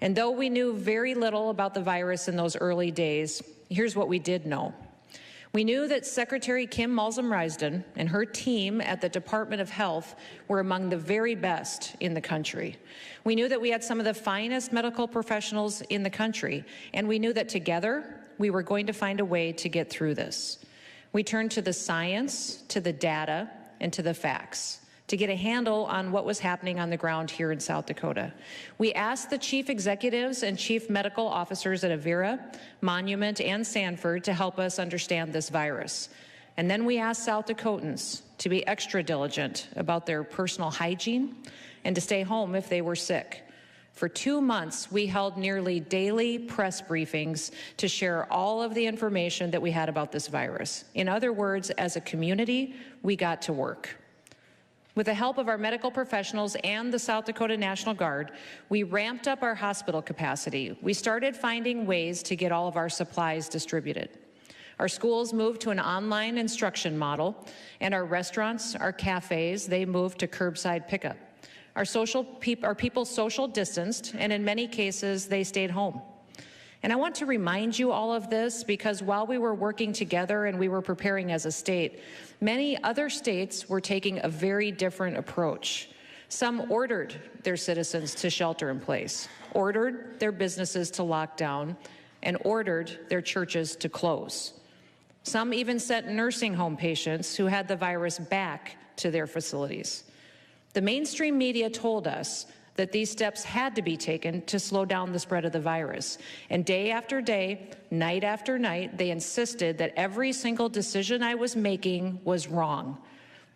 And though we knew very little about the virus in those early days, here's what we did know. We knew that Secretary Kim Malcolm-Risden and her team at the Department of Health were among the very best in the country. We knew that we had some of the finest medical professionals in the country, and we knew that together we were going to find a way to get through this. We turned to the science, to the data, and to the facts to get a handle on what was happening on the ground here in South Dakota. We asked the chief executives and chief medical officers at Avera, Monument, and Sanford to help us understand this virus. And then we asked South Dakotans to be extra diligent about their personal hygiene and to stay home if they were sick. For 2 months, we held nearly daily press briefings to share all of the information that we had about this virus. In other words, as a community, we got to work. With the help of our medical professionals and the South Dakota National Guard, we ramped up our hospital capacity. We started finding ways to get all of our supplies distributed. Our schools moved to an online instruction model, and our restaurants, our cafes, they moved to curbside pickup. Our people social distanced, and in many cases, they stayed home. And I want to remind you all of this because while we were working together and we were preparing as a state, many other states were taking a very different approach. Some ordered their citizens to shelter in place, ordered their businesses to lock down, and ordered their churches to close. Some even sent nursing home patients who had the virus back to their facilities. The mainstream media told us that these steps had to be taken to slow down the spread of the virus. And day after day, night after night, they insisted that every single decision I was making was wrong,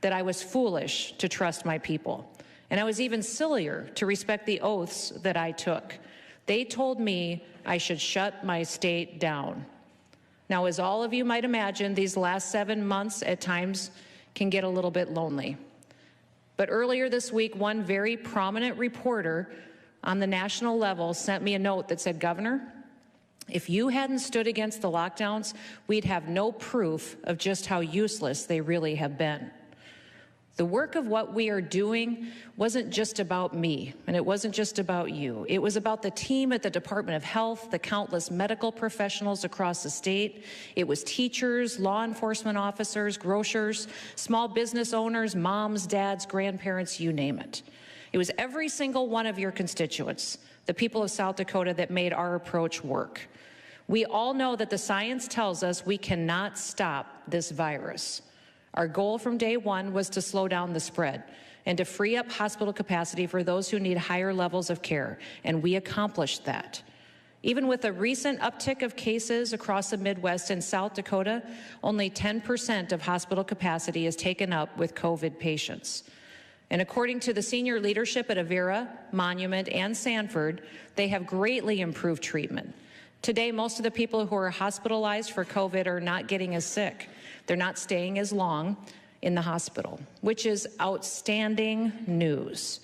that I was foolish to trust my people. And I was even sillier to respect the oaths that I took. They told me I should shut my state down. Now, as all of you might imagine, these last 7 months at times can get a little bit lonely. But earlier this week, one very prominent reporter on the national level sent me a note that said, "Governor, if you hadn't stood against the lockdowns, we'd have no proof of just how useless they really have been." The work of what we are doing wasn't just about me, and it wasn't just about you. It was about the team at the Department of Health, the countless medical professionals across the state. It was teachers, law enforcement officers, grocers, small business owners, moms, dads, grandparents, you name it. It was every single one of your constituents, the people of South Dakota, that made our approach work. We all know that the science tells us we cannot stop this virus. Our goal from day one was to slow down the spread and to free up hospital capacity for those who need higher levels of care, and we accomplished that. Even with a recent uptick of cases across the Midwest and South Dakota, only 10% of hospital capacity is taken up with COVID patients. And according to the senior leadership at Avera, Monument, and Sanford, they have greatly improved treatment. Today, most of the people who are hospitalized for COVID are not getting as sick. They're not staying as long in the hospital, which is outstanding news.